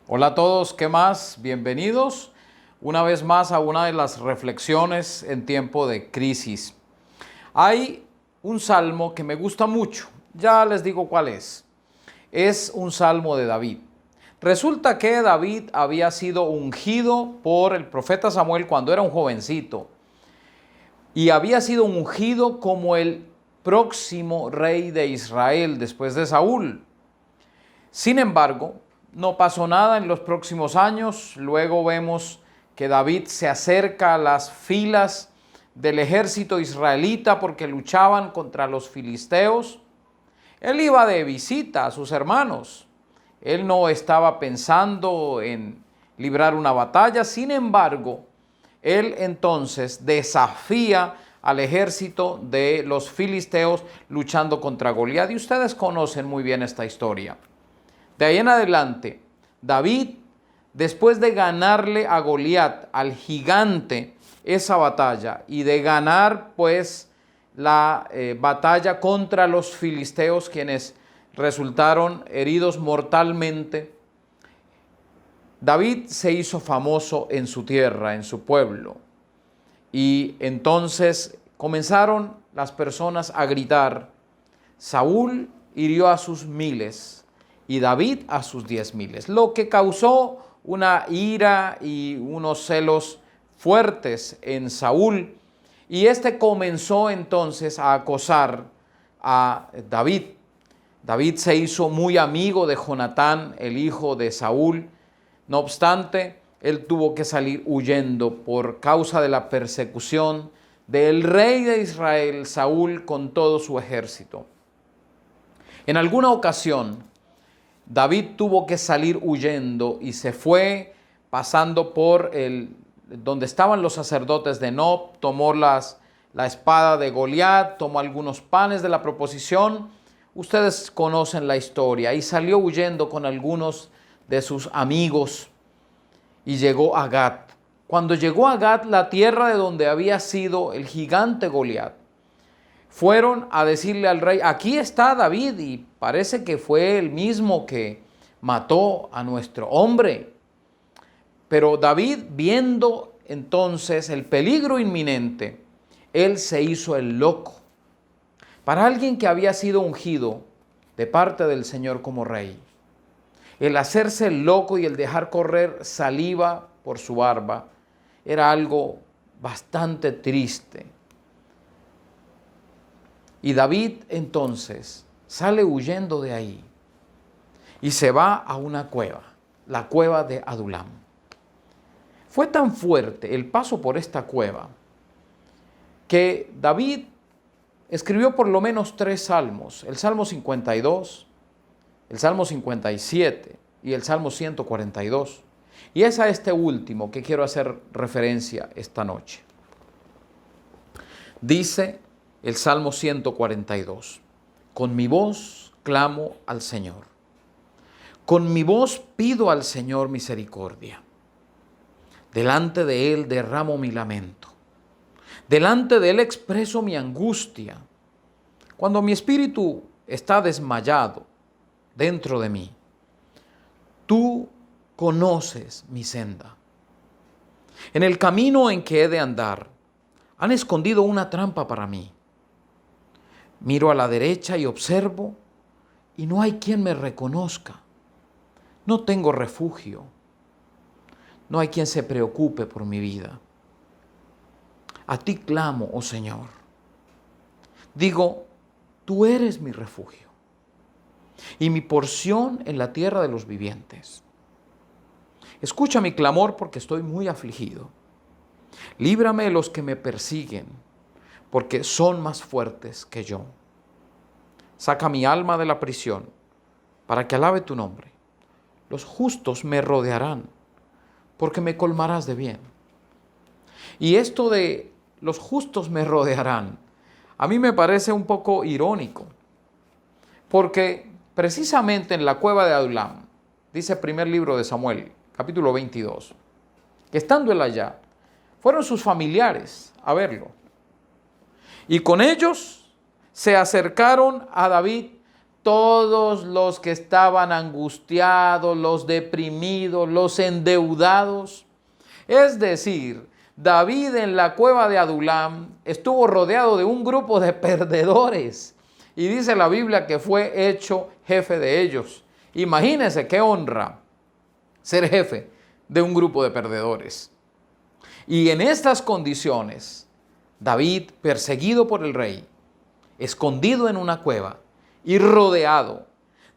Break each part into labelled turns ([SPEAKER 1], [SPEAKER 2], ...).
[SPEAKER 1] Hola a todos, ¿qué más? Bienvenidos una vez más a una de las reflexiones en tiempo de crisis. Hay un salmo que me gusta mucho, ya les digo cuál es. Es un salmo de David. Resulta que David había sido ungido por el profeta Samuel cuando era un jovencito y había sido ungido como el próximo rey de Israel después de Saúl. Sin embargo, no pasó nada en los próximos años. Luego vemos que David se acerca a las filas del ejército israelita porque luchaban contra los filisteos. Él iba de visita a sus hermanos. Él no estaba pensando en librar una batalla. Sin embargo, él entonces desafía al ejército de los filisteos luchando contra Goliat. Y ustedes conocen muy bien esta historia. De ahí en adelante, David, después de ganarle a Goliat, al gigante, esa batalla y de ganar pues la batalla contra los filisteos, quienes resultaron heridos mortalmente, David se hizo famoso en su tierra, en su pueblo. Y entonces comenzaron las personas a gritar: Saúl hirió a sus miles y David a sus 10,000, lo que causó una ira y unos celos fuertes en Saúl, y este comenzó entonces a acosar a David. David se hizo muy amigo de Jonatán, el hijo de Saúl. No obstante, él tuvo que salir huyendo por causa de la persecución del rey de Israel, Saúl, con todo su ejército. En alguna ocasión, David tuvo que salir huyendo y se fue pasando por donde estaban los sacerdotes de Nob, tomó la espada de Goliat, tomó algunos panes de la proposición. Ustedes conocen la historia, y salió huyendo con algunos de sus amigos y llegó a Gat. Cuando llegó a Gat, la tierra de donde había sido el gigante Goliat, fueron a decirle al rey: aquí está David, y parece que fue el mismo que mató a nuestro hombre. Pero David, viendo entonces el peligro inminente, él se hizo el loco. Para alguien que había sido ungido de parte del Señor como rey, el hacerse el loco y el dejar correr saliva por su barba era algo bastante triste. Y David entonces sale huyendo de ahí y se va a una cueva, la cueva de Adulam. Fue tan fuerte el paso por esta cueva que David escribió por lo menos 3 salmos: el Salmo 52, el Salmo 57 y el Salmo 142. Y es a este último que quiero hacer referencia esta noche. Dice el Salmo 142: con mi voz clamo al Señor, con mi voz pido al Señor misericordia. Delante de Él derramo mi lamento, delante de Él expreso mi angustia. Cuando mi espíritu está desmayado dentro de mí, tú conoces mi senda. En el camino en que he de andar, han escondido una trampa para mí. Miro a la derecha y observo, y no hay quien me reconozca. No tengo refugio. No hay quien se preocupe por mi vida. A ti clamo, oh Señor. Digo, tú eres mi refugio y mi porción en la tierra de los vivientes. Escucha mi clamor porque estoy muy afligido. Líbrame de los que me persiguen, porque son más fuertes que yo. Saca mi alma de la prisión para que alabe tu nombre. Los justos me rodearán, porque me colmarás de bien. Y esto de los justos me rodearán, a mí me parece un poco irónico, porque precisamente en la cueva de Adulam, dice el primer libro de Samuel, capítulo 22, que estando él allá, fueron sus familiares a verlo. Y con ellos se acercaron a David todos los que estaban angustiados, los deprimidos, los endeudados. Es decir, David en la cueva de Adulam estuvo rodeado de un grupo de perdedores y dice la Biblia que fue hecho jefe de ellos. Imagínense qué honra ser jefe de un grupo de perdedores. Y en estas condiciones, David, perseguido por el rey, escondido en una cueva y rodeado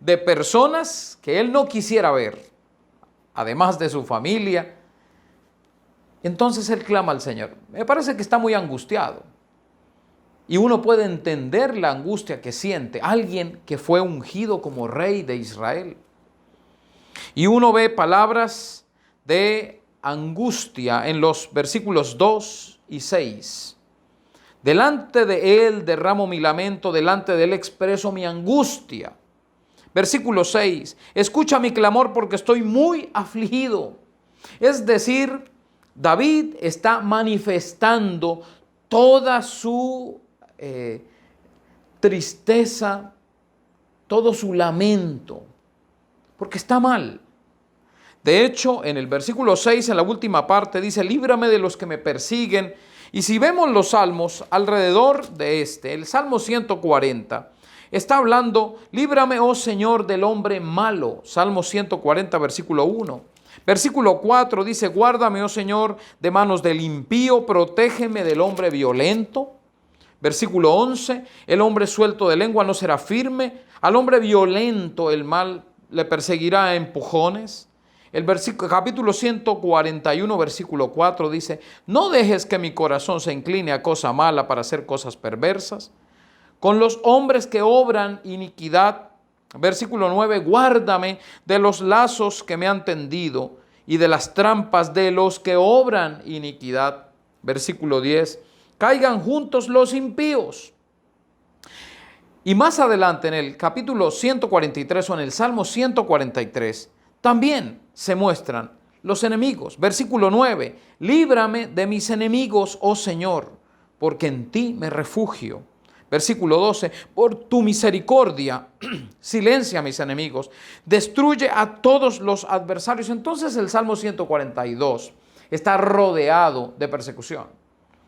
[SPEAKER 1] de personas que él no quisiera ver, además de su familia, entonces él clama al Señor. Me parece que está muy angustiado. Y uno puede entender la angustia que siente alguien que fue ungido como rey de Israel. Y uno ve palabras de angustia en los versículos 2 y 6. Delante de él derramo mi lamento, delante de él expreso mi angustia. Versículo 6. Escucha mi clamor porque estoy muy afligido. Es decir, David está manifestando toda su tristeza, todo su lamento, porque está mal. De hecho, en el versículo 6, en la última parte, dice, líbrame de los que me persiguen. Y si vemos los salmos alrededor de el Salmo 140, está hablando, líbrame, oh Señor, del hombre malo. Salmo 140, versículo 1. Versículo 4 dice, guárdame, oh Señor, de manos del impío, protégeme del hombre violento. Versículo 11, el hombre suelto de lengua no será firme, al hombre violento el mal le perseguirá a empujones. El capítulo 141, versículo 4 dice, no dejes que mi corazón se incline a cosa mala para hacer cosas perversas. Con los hombres que obran iniquidad. Versículo 9, guárdame de los lazos que me han tendido y de las trampas de los que obran iniquidad. Versículo 10, caigan juntos los impíos. Y más adelante en el capítulo 143 o en el Salmo 143, también se muestran los enemigos. Versículo 9, líbrame de mis enemigos, oh Señor, porque en ti me refugio. Versículo 12, por tu misericordia, silencia a mis enemigos, destruye a todos los adversarios. Entonces el Salmo 142 está rodeado de persecución.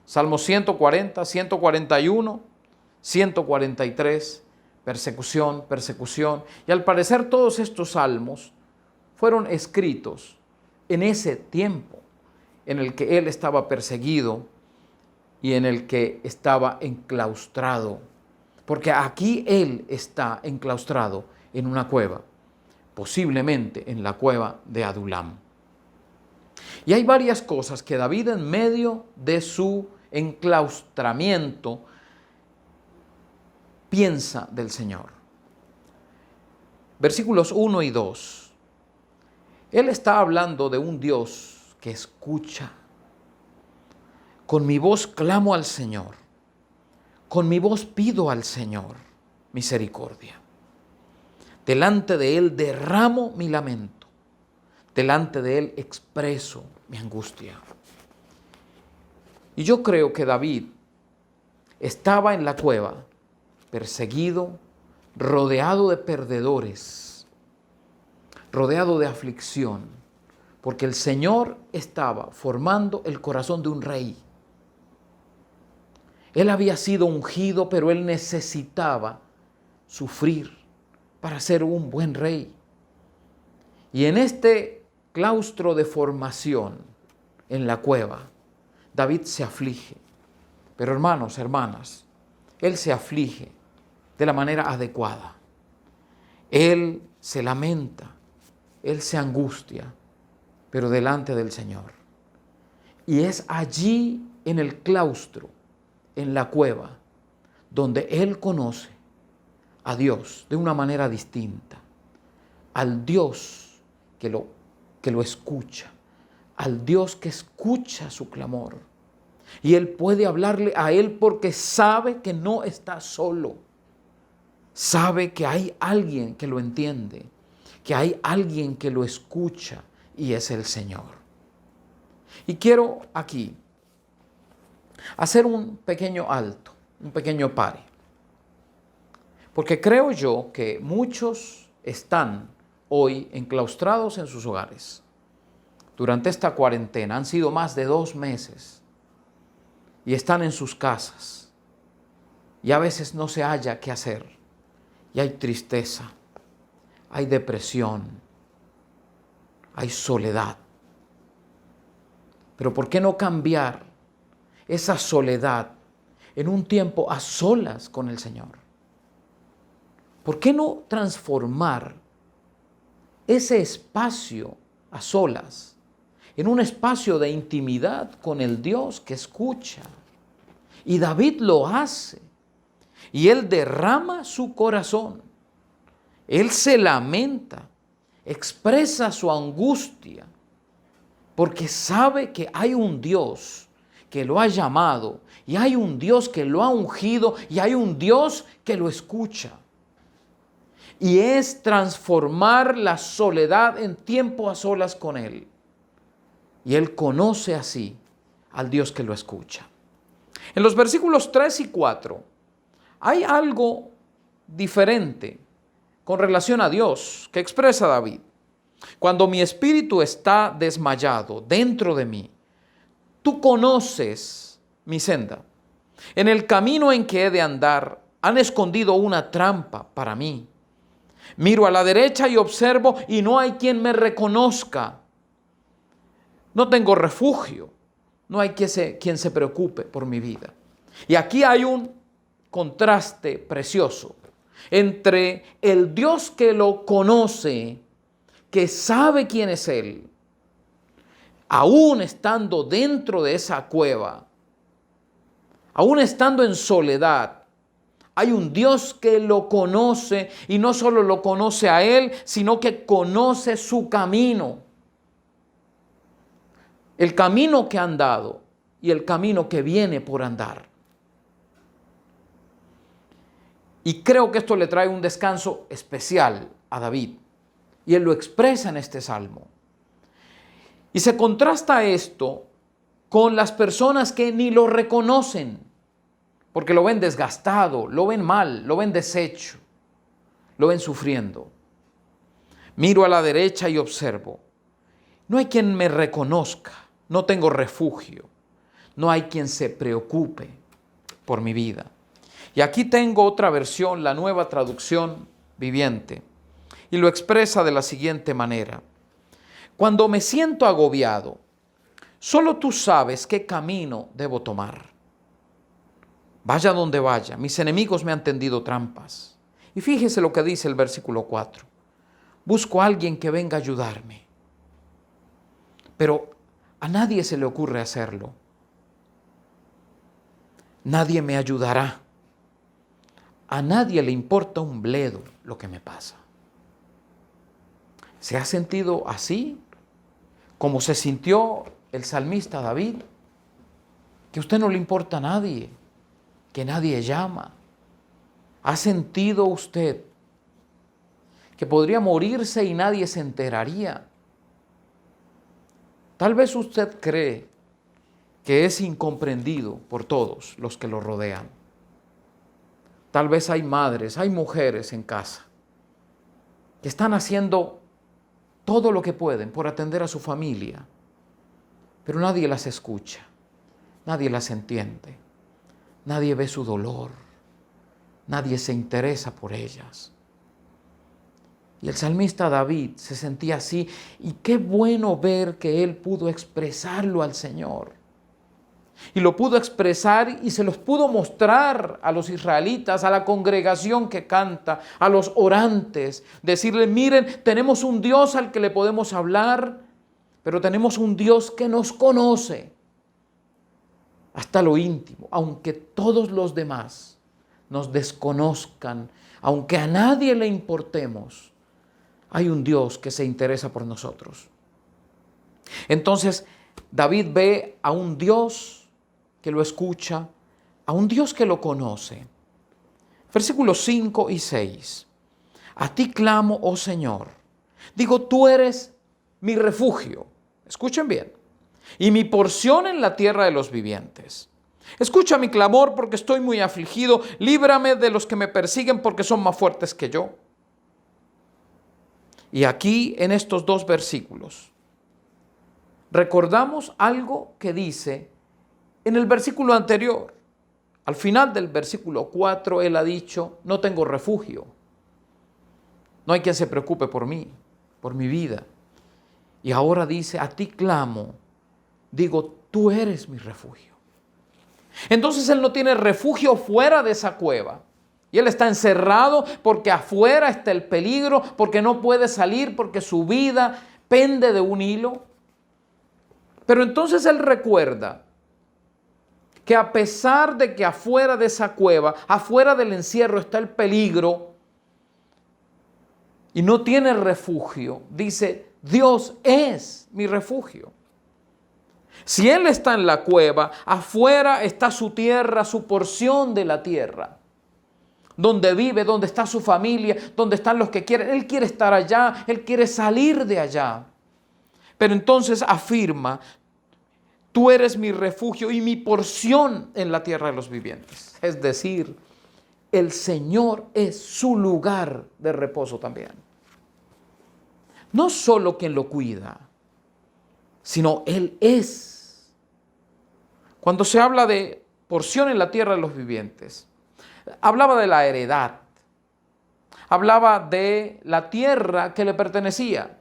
[SPEAKER 1] Salmo 140, 141, 143, persecución, persecución. Y al parecer todos estos salmos fueron escritos en ese tiempo en el que él estaba perseguido y en el que estaba enclaustrado. Porque aquí él está enclaustrado en una cueva, posiblemente en la cueva de Adulam. Y hay varias cosas que David en medio de su enclaustramiento piensa del Señor. Versículos 1 y 2. Él está hablando de un Dios que escucha. Con mi voz clamo al Señor. Con mi voz pido al Señor misericordia. Delante de Él derramo mi lamento. Delante de Él expreso mi angustia. Y yo creo que David estaba en la cueva, perseguido, rodeado de perdedores, rodeado de aflicción, porque el Señor estaba formando el corazón de un rey. Él había sido ungido, pero él necesitaba sufrir para ser un buen rey. Y en este claustro de formación, en la cueva, David se aflige. Pero hermanos, hermanas, él se aflige de la manera adecuada. Él se lamenta, él se angustia, pero delante del Señor. Y es allí en el claustro, en la cueva, donde él conoce a Dios de una manera distinta, al Dios que lo escucha, al Dios que escucha su clamor. Y él puede hablarle a él porque sabe que no está solo, sabe que hay alguien que lo entiende, que hay alguien que lo escucha y es el Señor. Y quiero aquí hacer un pequeño alto, un pequeño pare, Porque creo yo que muchos están hoy enclaustrados en sus hogares. Durante esta cuarentena han sido más de 2 meses y están en sus casas y a veces no se halla qué hacer y hay tristeza, hay depresión, hay soledad. Pero ¿por qué no cambiar esa soledad en un tiempo a solas con el Señor? ¿Por qué no transformar ese espacio a solas en un espacio de intimidad con el Dios que escucha? Y David lo hace. Y él derrama su corazón. Él se lamenta, expresa su angustia, porque sabe que hay un Dios que lo ha llamado, y hay un Dios que lo ha ungido, y hay un Dios que lo escucha. Y es transformar la soledad en tiempo a solas con Él. Y Él conoce así al Dios que lo escucha. En los versículos 3 y 4 hay algo diferente con relación a Dios que expresa David. Cuando mi espíritu está desmayado dentro de mí, tú conoces mi senda. En el camino en que he de andar, han escondido una trampa para mí. Miro a la derecha y observo y no hay quien me reconozca. No tengo refugio. No hay quien se preocupe por mi vida. Y aquí hay un contraste precioso entre el Dios que lo conoce, que sabe quién es Él, aún estando dentro de esa cueva, aún estando en soledad. Hay un Dios que lo conoce y no solo lo conoce a Él, sino que conoce su camino. El camino que ha andado y el camino que viene por andar. Y creo que esto le trae un descanso especial a David. Y él lo expresa en este salmo. Y se contrasta esto con las personas que ni lo reconocen. Porque lo ven desgastado, lo ven mal, lo ven deshecho, lo ven sufriendo. Miro a la derecha y observo. No hay quien me reconozca, no tengo refugio, no hay quien se preocupe por mi vida. Y aquí tengo otra versión, la Nueva Traducción Viviente, y lo expresa de la siguiente manera. Cuando me siento agobiado, solo tú sabes qué camino debo tomar. Vaya donde vaya, mis enemigos me han tendido trampas. Y fíjese lo que dice el versículo 4. Busco a alguien que venga a ayudarme. Pero a nadie se le ocurre hacerlo. Nadie me ayudará. A nadie le importa un bledo lo que me pasa. ¿Se ha sentido así? Como se sintió el salmista David. Que a usted no le importa a nadie. Que nadie llama. ¿Ha sentido usted que podría morirse y nadie se enteraría? Tal vez usted cree que es incomprendido por todos los que lo rodean. Tal vez hay madres, hay mujeres en casa que están haciendo todo lo que pueden por atender a su familia, pero nadie las escucha, nadie las entiende. Nadie ve su dolor, nadie se interesa por ellas. Y el salmista David se sentía así, y qué bueno ver que él pudo expresarlo al Señor. Y lo pudo expresar y se los pudo mostrar a los israelitas, a la congregación que canta, a los orantes. Decirle, miren, tenemos un Dios al que le podemos hablar, pero tenemos un Dios que nos conoce hasta lo íntimo, aunque todos los demás nos desconozcan, aunque a nadie le importemos, hay un Dios que se interesa por nosotros. Entonces, David ve a un Dios que lo escucha, a un Dios que lo conoce. Versículos 5 y 6. A ti clamo, oh Señor. Digo, tú eres mi refugio. Escuchen bien. Y mi porción en la tierra de los vivientes. Escucha mi clamor porque estoy muy afligido. Líbrame de los que me persiguen porque son más fuertes que yo. Y aquí en estos dos versículos recordamos algo que dice en el versículo anterior. Al final del versículo 4 él ha dicho, no tengo refugio. No hay quien se preocupe por mí, por mi vida. Y ahora dice, a ti clamo, digo, tú eres mi refugio. Entonces él no tiene refugio fuera de esa cueva. Y él está encerrado porque afuera está el peligro, porque no puede salir, porque su vida pende de un hilo. Pero entonces él recuerda que a pesar de que afuera de esa cueva, afuera del encierro está el peligro y no tiene refugio, dice, Dios es mi refugio. Si él está en la cueva, afuera está su tierra, su porción de la tierra, donde vive, donde está su familia, donde están los que quieren. Él quiere estar allá, él quiere salir de allá. Pero entonces afirma, tú eres mi refugio y mi porción en la tierra de los vivientes. Es decir, el Señor es su lugar de reposo también. No solo quien lo cuida, sino Él es. Cuando se habla de porción en la tierra de los vivientes, hablaba de la heredad, hablaba de la tierra que le pertenecía.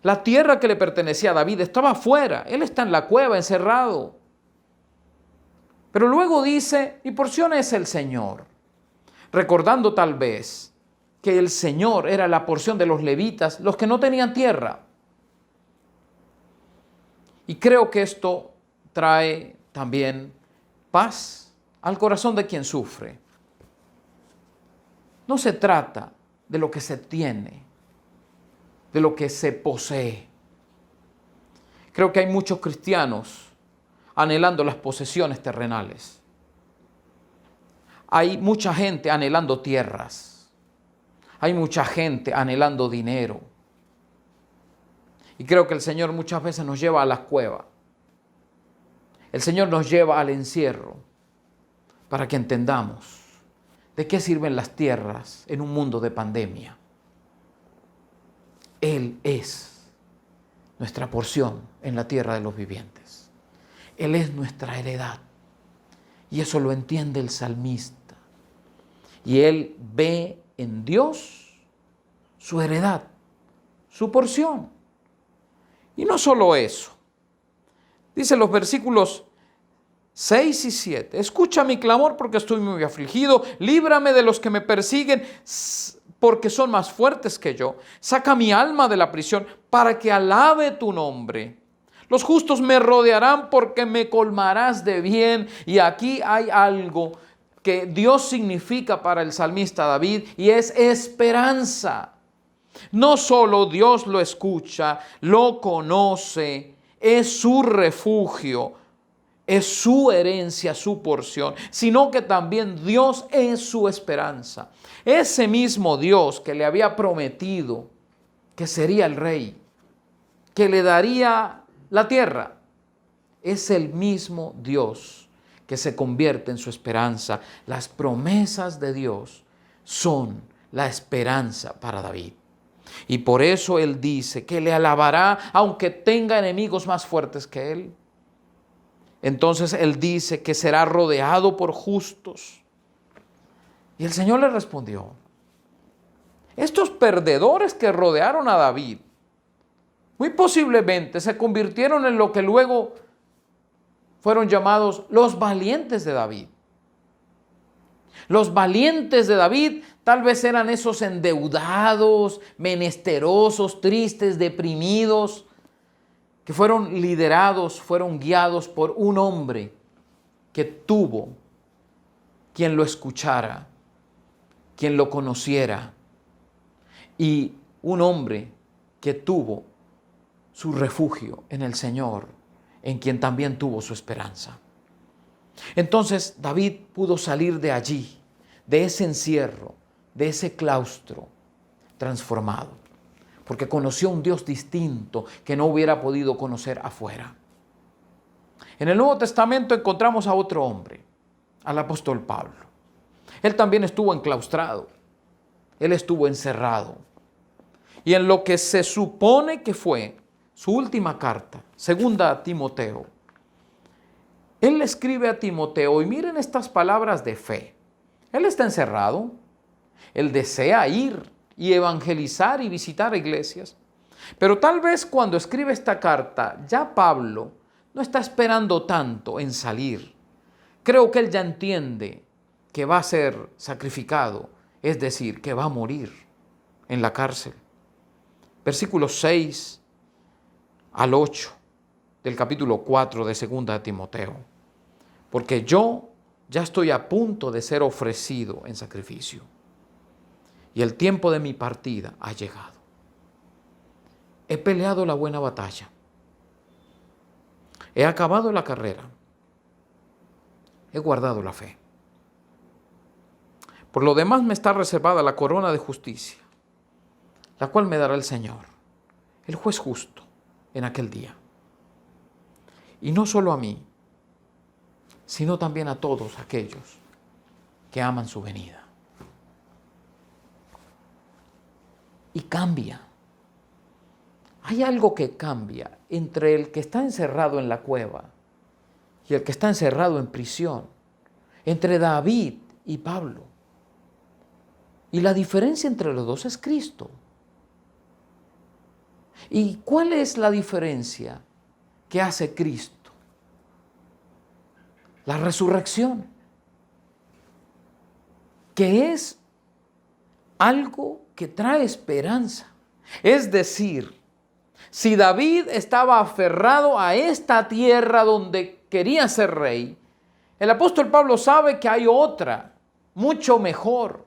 [SPEAKER 1] La tierra que le pertenecía a David estaba afuera, él está en la cueva, encerrado. Pero luego dice, mi porción es el Señor, recordando tal vez que el Señor era la porción de los levitas, los que no tenían tierra. Y creo que esto trae también paz al corazón de quien sufre. No se trata de lo que se tiene, de lo que se posee. Creo que hay muchos cristianos anhelando las posesiones terrenales. Hay mucha gente anhelando tierras. Hay mucha gente anhelando dinero. Y creo que el Señor muchas veces nos lleva a la cueva. El Señor nos lleva al encierro para que entendamos de qué sirven las tierras en un mundo de pandemia. Él es nuestra porción en la tierra de los vivientes. Él es nuestra heredad. Y eso lo entiende el salmista. Y él ve en Dios su heredad, su porción. Y no solo eso. Dice los versículos 6 y 7. Escucha mi clamor porque estoy muy afligido. Líbrame de los que me persiguen porque son más fuertes que yo. Saca mi alma de la prisión para que alabe tu nombre. Los justos me rodearán porque me colmarás de bien. Y aquí hay algo que Dios significa para el salmista David y es esperanza. No solo Dios lo escucha, lo conoce, es su refugio, es su herencia, su porción, sino que también Dios es su esperanza. Ese mismo Dios que le había prometido que sería el rey, que le daría la tierra, es el mismo Dios que se convierte en su esperanza. Las promesas de Dios son la esperanza para David. Y por eso él dice que le alabará aunque tenga enemigos más fuertes que él. Entonces él dice que será rodeado por justos. Y el Señor le respondió, estos perdedores que rodearon a David, muy posiblemente se convirtieron en lo que luego fueron llamados los valientes de David. Los valientes de David tal vez eran esos endeudados, menesterosos, tristes, deprimidos, que fueron liderados, fueron guiados por un hombre que tuvo quien lo escuchara, quien lo conociera, y un hombre que tuvo su refugio en el Señor, en quien también tuvo su esperanza. Entonces David pudo salir de allí, de ese encierro, de ese claustro transformado, porque conoció un Dios distinto que no hubiera podido conocer afuera. En el Nuevo Testamento encontramos a otro hombre, al apóstol Pablo. Él también estuvo enclaustrado, él estuvo encerrado. Y en lo que se supone que fue su última carta, segunda a Timoteo, él le escribe a Timoteo, y miren estas palabras de fe. Él está encerrado, él desea ir y evangelizar y visitar iglesias, pero tal vez cuando escribe esta carta, ya Pablo no está esperando tanto en salir. Creo que él ya entiende que va a ser sacrificado, es decir, que va a morir en la cárcel. Versículos 6 al 8 del capítulo 4 de 2 de Timoteo. Porque yo ya estoy a punto de ser ofrecido en sacrificio, y el tiempo de mi partida ha llegado. He peleado la buena batalla. He acabado la carrera. He guardado la fe. Por lo demás me está reservada la corona de justicia, la cual me dará el Señor, el juez justo, en aquel día. Y no solo a mí, sino también a todos aquellos que aman su venida. Y cambia. Hay algo que cambia entre el que está encerrado en la cueva y el que está encerrado en prisión, entre David y Pablo. Y la diferencia entre los dos es Cristo. ¿Y cuál es la diferencia que hace Cristo? La resurrección, que es algo que trae esperanza. Es decir, si David estaba aferrado a esta tierra donde quería ser rey, el apóstol Pablo sabe que hay otra, mucho mejor,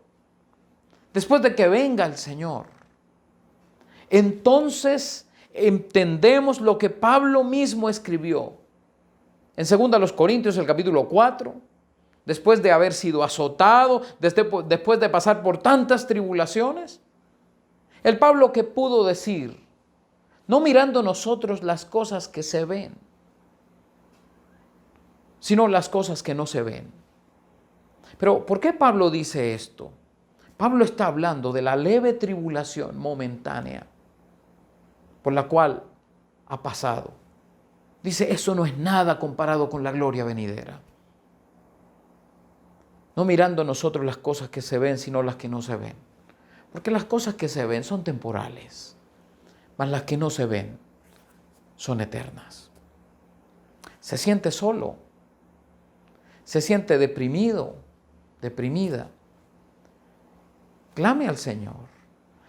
[SPEAKER 1] después de que venga el Señor. Entonces entendemos lo que Pablo mismo escribió en 2 Corintios, el capítulo 4, después de haber sido azotado, después de pasar por tantas tribulaciones. El Pablo que pudo decir, no mirando nosotros las cosas que se ven, sino las cosas que no se ven. Pero ¿por qué Pablo dice esto? Pablo está hablando de la leve tribulación momentánea por la cual ha pasado. Dice, eso no es nada comparado con la gloria venidera. No mirando nosotros las cosas que se ven, sino las que no se ven. Porque las cosas que se ven son temporales, mas las que no se ven son eternas. Se siente solo, se siente deprimido, deprimida. Clame al Señor,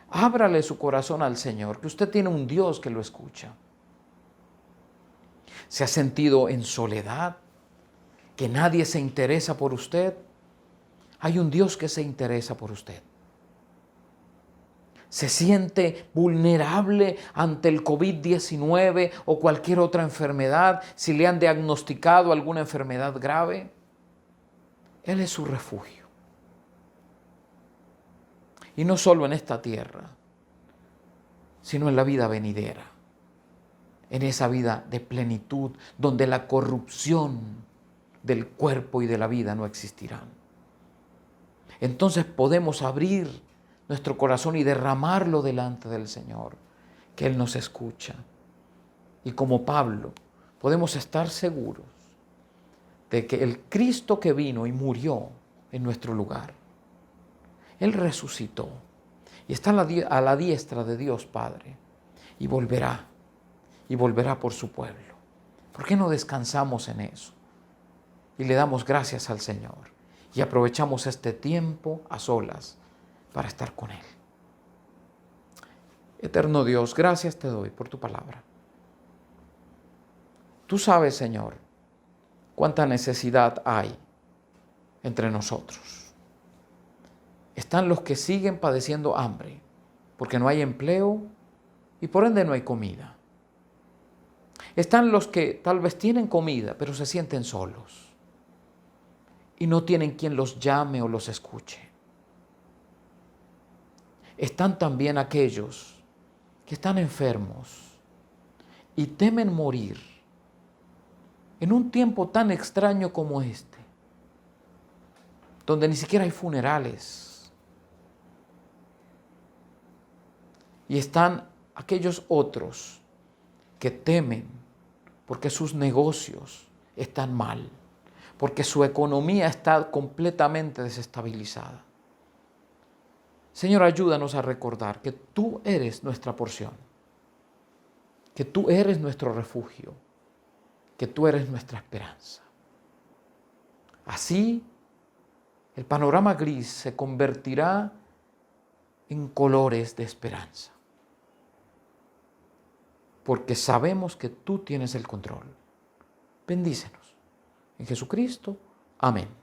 [SPEAKER 1] ábrale su corazón al Señor, que usted tiene un Dios que lo escucha. ¿Se ha sentido en soledad? ¿Que nadie se interesa por usted? Hay un Dios que se interesa por usted. ¿Se siente vulnerable ante el COVID-19 o cualquier otra enfermedad? Si le han diagnosticado alguna enfermedad grave, Él es su refugio. Y no solo en esta tierra, sino en la vida venidera. En esa vida de plenitud, donde la corrupción del cuerpo y de la vida no existirán. Entonces podemos abrir nuestro corazón y derramarlo delante del Señor, que Él nos escucha. Y como Pablo, podemos estar seguros de que el Cristo que vino y murió en nuestro lugar, Él resucitó y está a la diestra de Dios Padre y volverá por su pueblo. ¿Por qué no descansamos en eso? Y le damos gracias al Señor y aprovechamos este tiempo a solas para estar con Él. Eterno Dios, gracias te doy por tu palabra. Tú sabes, Señor, cuánta necesidad hay entre nosotros. Están los que siguen padeciendo hambre porque no hay empleo y por ende no hay comida. Están los que tal vez tienen comida, pero se sienten solos y no tienen quien los llame o los escuche. Están también aquellos que están enfermos y temen morir en un tiempo tan extraño como este, donde ni siquiera hay funerales, y están aquellos otros que temen porque sus negocios están mal, porque su economía está completamente desestabilizada. Señor, ayúdanos a recordar que tú eres nuestra porción, que tú eres nuestro refugio, que tú eres nuestra esperanza. Así, el panorama gris se convertirá en colores de esperanza, porque sabemos que tú tienes el control. Bendícenos. En Jesucristo. Amén.